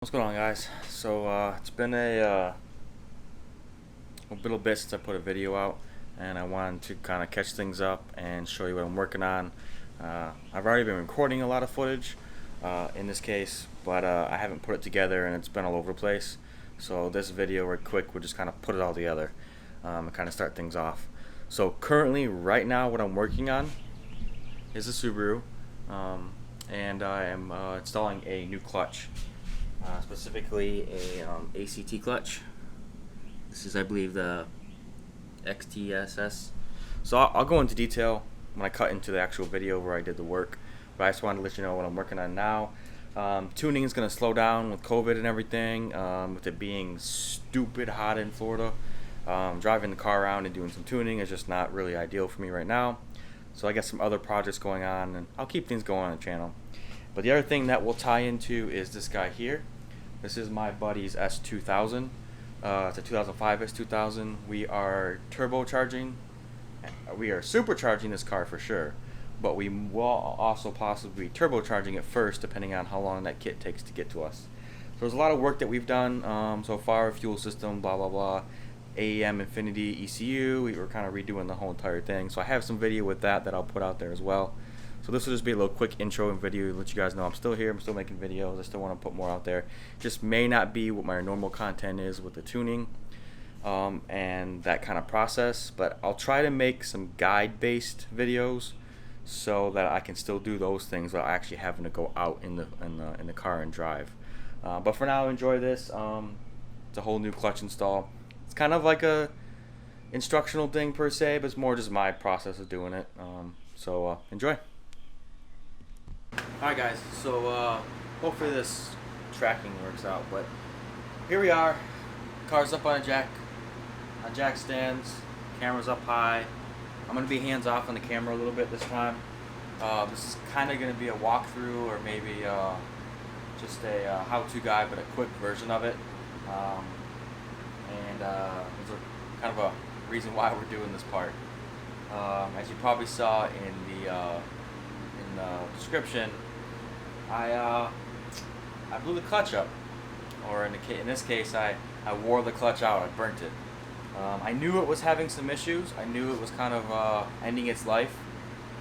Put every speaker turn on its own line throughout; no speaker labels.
What's going on, guys? So it's been a little bit since I put a video out, and I wanted to kind of catch things up and show you what I'm working on. I've already been recording a lot of footage in this case, but I haven't put it together, and it's been all over the place. So this video, real quick, we'll just kind of put it all together and kind of start things off. So currently, right now, what I'm working on is a Subaru, and I am installing a new clutch. Specifically a ACT clutch. This is, I believe, the XTSS. So I'll go into detail when I cut into the actual video where I did the work, but I just wanted to let you know what I'm working on now. Tuning is going to slow down with COVID and everything, with it being stupid hot in Florida. Driving the car around and doing some tuning is just not really ideal for me right now. So I got some other projects going on, and I'll keep things going on the channel. But the other thing that we'll tie into is this guy here. This is my buddy's S2000. It's a 2005 S2000. We are turbocharging. We are supercharging this car for sure, but we will also possibly be turbocharging it first, depending on how long that kit takes to get to us. So there's a lot of work that we've done so far. Fuel system, blah blah blah. AEM Infinity ECU. We were kind of redoing the whole entire thing. So I have some video with that I'll put out there as well. So this will just be a little quick intro and video to let you guys know I'm still here, I'm still making videos, I still want to put more out there. Just may not be what my normal content is with the tuning and that kind of process, but I'll try to make some guide-based videos so that I can still do those things without actually having to go out in the car and drive. But for now, enjoy this. It's a whole new clutch install. It's kind of like a instructional thing per se, but it's more just my process of doing it. So enjoy. Alright guys, so hopefully this tracking works out, but here we are. Car's up on jack stands, camera's up high. I'm going to be hands off on the camera a little bit this time. This is kind of going to be a walkthrough, or maybe just a how-to guide, but a quick version of it. There's a kind of a reason why we're doing this part. As you probably saw in the description, I blew the clutch up, or in this case, I wore the clutch out. I burnt it. I knew it was having some issues. I knew it was kind of ending its life.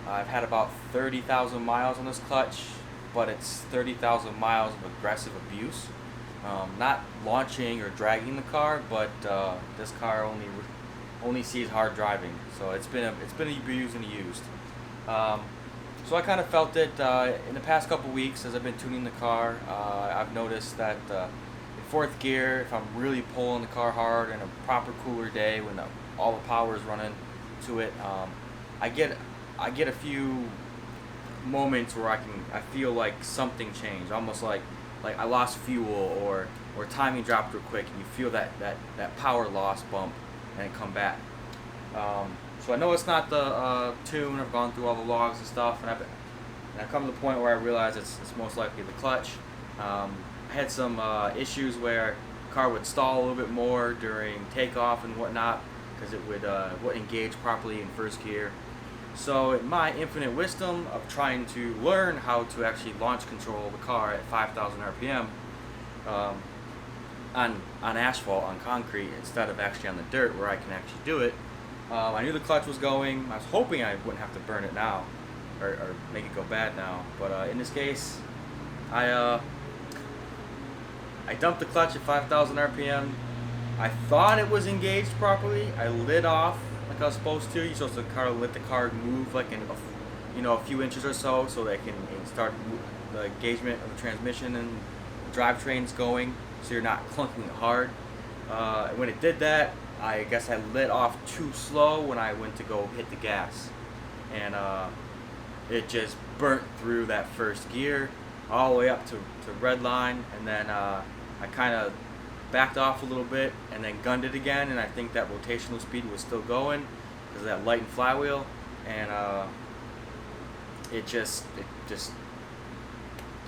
I've had about 30,000 miles on this clutch, but it's 30,000 miles of aggressive abuse. Not launching or dragging the car, but this car only sees hard driving. So it's been abused and used. So I kind of felt it in the past couple weeks as I've been tuning the car. I've noticed that in fourth gear, if I'm really pulling the car hard in a proper cooler day when all the power is running to it, I get a few moments where I feel like something changed, almost like I lost fuel or timing dropped real quick, and you feel that power loss bump and it come back. So I know it's not the tune. I've gone through all the logs and stuff, and I've come to the point where I realize it's most likely the clutch. I had some issues where the car would stall a little bit more during takeoff and whatnot, because it wouldn't engage properly in first gear. So in my infinite wisdom of trying to learn how to actually launch control the car at 5,000 RPM on asphalt, on concrete, instead of actually on the dirt where I can actually do it, I knew the clutch was going. I was hoping I wouldn't have to burn it now, or make it go bad now. But in this case, I dumped the clutch at 5,000 RPM. I thought it was engaged properly. I lit off like I was supposed to. You're supposed to let the car move like a few inches or so that it can start the engagement of the transmission and the drivetrain's going, so you're not clunking it hard. When it did that, I guess I lit off too slow when I went to go hit the gas, and it just burnt through that first gear all the way up to red line, and then I kind of backed off a little bit and then gunned it again, and I think that rotational speed was still going because of that light and flywheel, and it just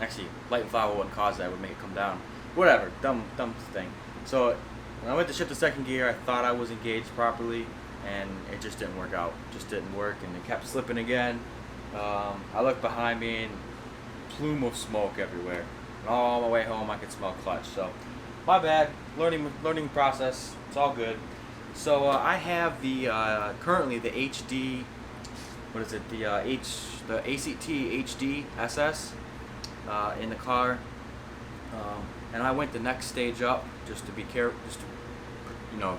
actually, light and flywheel wouldn't cause that, it would make it come down. Whatever, dumb thing. So when I went to shift to second gear, I thought I was engaged properly, and it just didn't work out. Just didn't work, and it kept slipping again. I looked behind me, and plume of smoke everywhere. And all on my way home, I could smell clutch. So, my bad. Learning process. It's all good. So I have the currently the HD. What is it? The ACT HD SS in the car. And I went the next stage up just to be careful, just to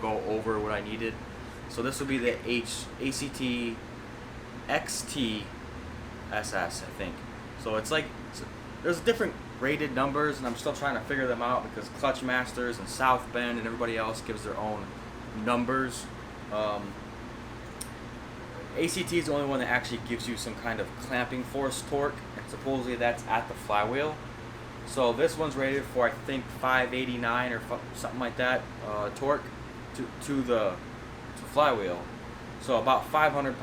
go over what I needed. So this will be the ACT XT SS, I think. So it's like there's different rated numbers, and I'm still trying to figure them out because Clutch Masters and South Bend and everybody else gives their own numbers. ACT is the only one that actually gives you some kind of clamping force torque, and supposedly that's at the flywheel. So this one's rated for, I think, 589 or something like that torque to flywheel. So about 500,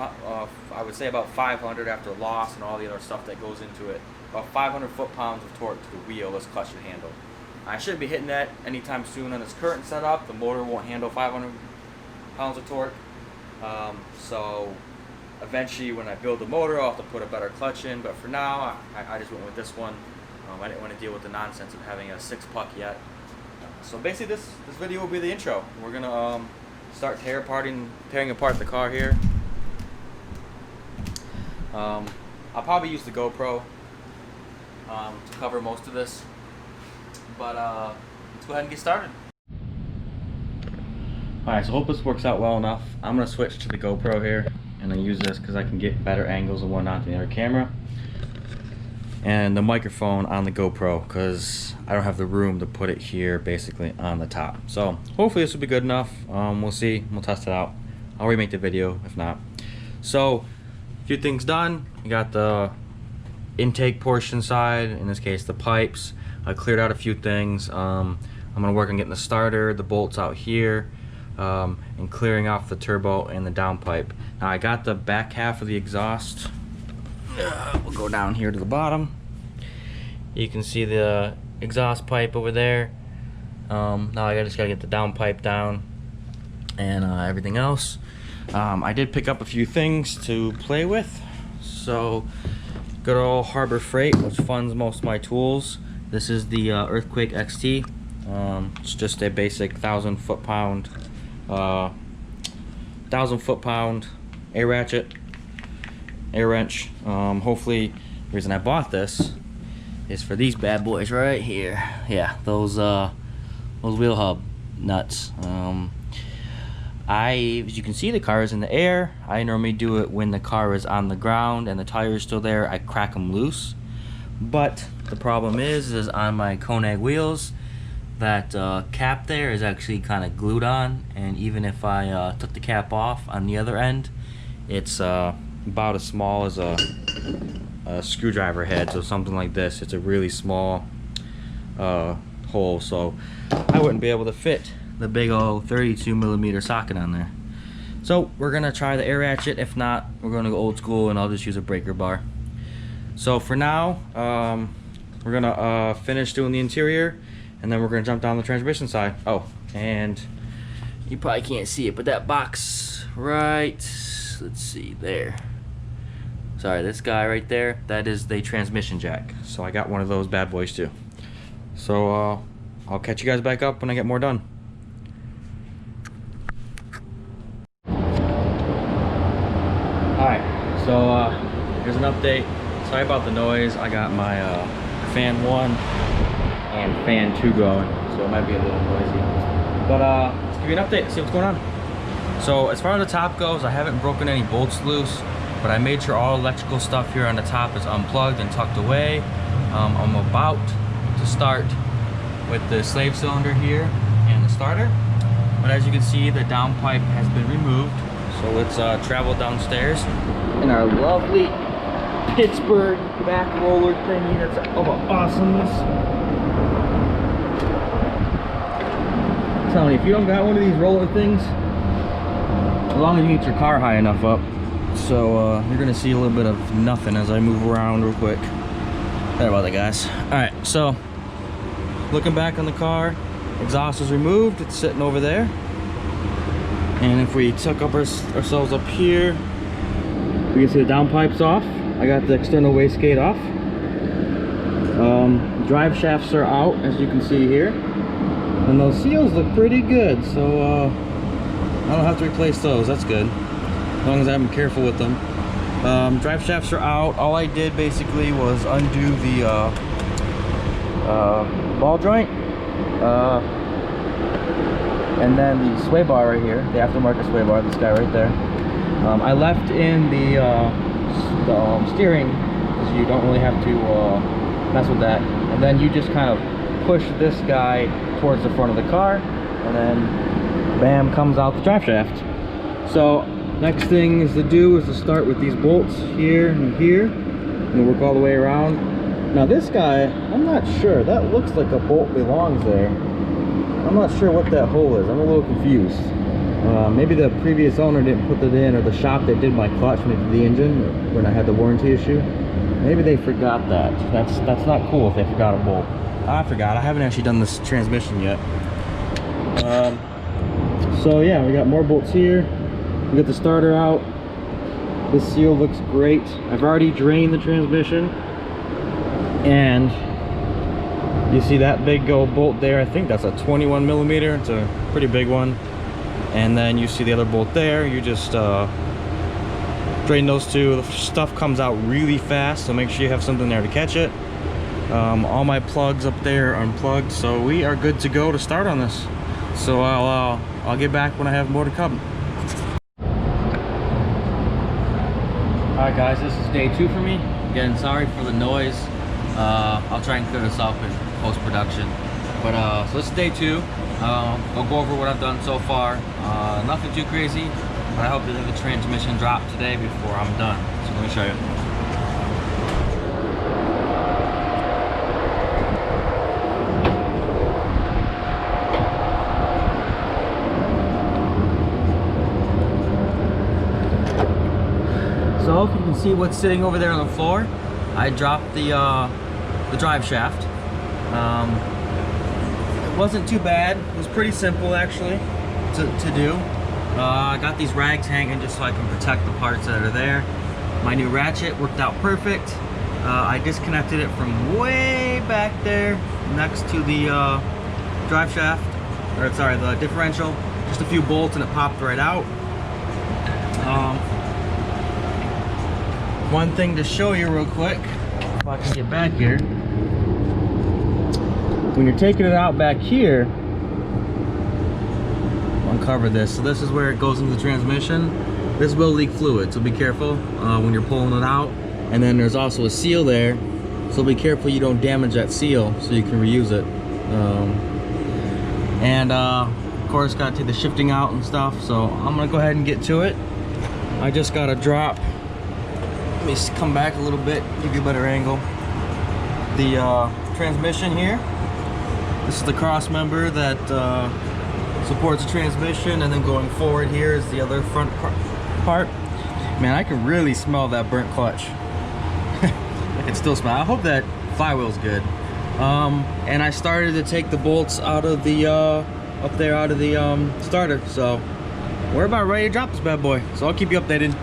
I would say about 500 after loss and all the other stuff that goes into it. About 500 foot-pounds of torque to the wheel this clutch should handle. I shouldn't be hitting that anytime soon on this current setup. The motor won't handle 500 pounds of torque. So eventually when I build the motor, I'll have to put a better clutch in. But for now, I just went with this one. I didn't want to deal with the nonsense of having a 6-puck yet. So basically this video will be the intro. We're going to start tearing apart the car here. I'll probably use the GoPro to cover most of this. But let's go ahead and get started. Alright, so hope this works out well enough. I'm going to switch to the GoPro here, and I use this because I can get better angles and whatnot than the other camera. And the microphone on the GoPro because I don't have the room to put it here basically on the top. So hopefully this will be good enough. We'll see. We'll test it out. I'll remake the video if not. So a few things done. You got the intake portion side, in this case the pipes. I cleared out a few things. I'm gonna work on getting the starter, the bolts out here, and clearing off the turbo and the downpipe. Now I got the back half of the exhaust. We'll go down here to the bottom. You can see the exhaust pipe over there. Now I just gotta get the downpipe down and everything else. I did pick up a few things to play with. So good old Harbor Freight, which funds most of my tools. This is the Earthquake XT. It's just a basic 1,000 foot-pound air ratchet, air wrench. Hopefully the reason I bought this is for these bad boys right here. Yeah, those wheel hub nuts. As you can see, the car is in the air. I normally do it when the car is on the ground and the tire is still there. I crack them loose. But the problem is on my Koenig wheels, that cap there is actually kind of glued on, and even if I took the cap off on the other end, it's about as small as a screwdriver head, so something like this. It's a really small hole, so I wouldn't be able to fit the big old 32mm socket on there. So we're gonna try the air ratchet. If not, we're gonna go old school and I'll just use a breaker bar. So for now, we're gonna finish doing the interior, and then we're gonna jump down the transmission side. Oh, and you probably can't see it, but that box right, let's see, there. Sorry, this guy right there, that is the transmission jack. So I got one of those bad boys too. So I'll catch you guys back up when I get more done. Alright, so here's an update. Sorry about the noise. I got my fan 1 and fan 2 going, so it might be a little noisy. But let's give you an update, see what's going on. So as far as the top goes, I haven't broken any bolts loose, but I made sure all electrical stuff here on the top is unplugged and tucked away. I'm about to start with the slave cylinder here and the starter. But as you can see, the downpipe has been removed. So let's travel downstairs in our lovely Pittsburgh back roller thingy that's of awesomeness. I'm telling you, if you don't got one of these roller things, as long as you get your car high enough up. So you're gonna see a little bit of nothing as I move around real quick. Sorry about that, guys. Alright, so looking back on the car, exhaust is removed, it's sitting over there. And if we took up ourselves up here, we can see the downpipe's off. I got the external wastegate off. Drive shafts are out, as you can see here, and those seals look pretty good, so I don't have to replace those. That's good, as long as I'm careful with them. Drive shafts are out. All I did basically was undo the ball joint, and then the sway bar right here, the aftermarket sway bar, this guy right there. I left in the steering, because you don't really have to mess with that. And then you just kind of push this guy towards the front of the car, and then bam, comes out the drive shaft. So next thing is to do is to start with these bolts here and here, and work all the way around. Now this guy, I'm not sure, that looks like a bolt belongs there. I'm not sure what that hole is. I'm a little confused. Maybe the previous owner didn't put that in, or the shop that did my clutch when they did the engine, when I had the warranty issue. Maybe they forgot that. That's not cool if they forgot a bolt. I forgot. I haven't actually done this transmission yet. So yeah, we got more bolts here. We got the starter out. This seal looks great. I've already drained the transmission, and you see that big old bolt there. I think that's a 21 millimeter. It's a pretty big one. And then you see the other bolt there. You just drain those two. The stuff comes out really fast, so make sure you have something there to catch it. All my plugs up there are unplugged, so we are good to go to start on this. So I'll get back when I have more to come. Alright guys, this is day 2 for me. Again, sorry for the noise. I'll try and clear this up in post-production. But so this is day 2. I'll go over what I've done so far. Nothing too crazy, but I hope to get the transmission drop today before I'm done. So let me show you. So if you can see what's sitting over there on the floor, I dropped the drive shaft. It wasn't too bad. It was pretty simple actually to do. I got these rags hanging just so I can protect the parts that are there. My new ratchet worked out perfect. I disconnected it from way back there next to the drive shaft, or sorry, the differential. Just a few bolts and it popped right out. One thing to show you real quick, if I can get back here. When you're taking it out back here, I'll uncover this. So this is where it goes into the transmission. This will leak fluid, so be careful when you're pulling it out. And then there's also a seal there, so be careful you don't damage that seal so you can reuse it. Of course, gotta take the shifting out and stuff. So I'm gonna go ahead and get to it. I just gotta drop. Let me come back a little bit, give you a better angle. The transmission here. This is the cross member that supports the transmission, and then going forward here is the other front part. Man, I can really smell that burnt clutch. I can still smell. I hope that flywheel's good. And I started to take the bolts out of the up there out of the starter, so we're about ready to drop this bad boy. So I'll keep you updated.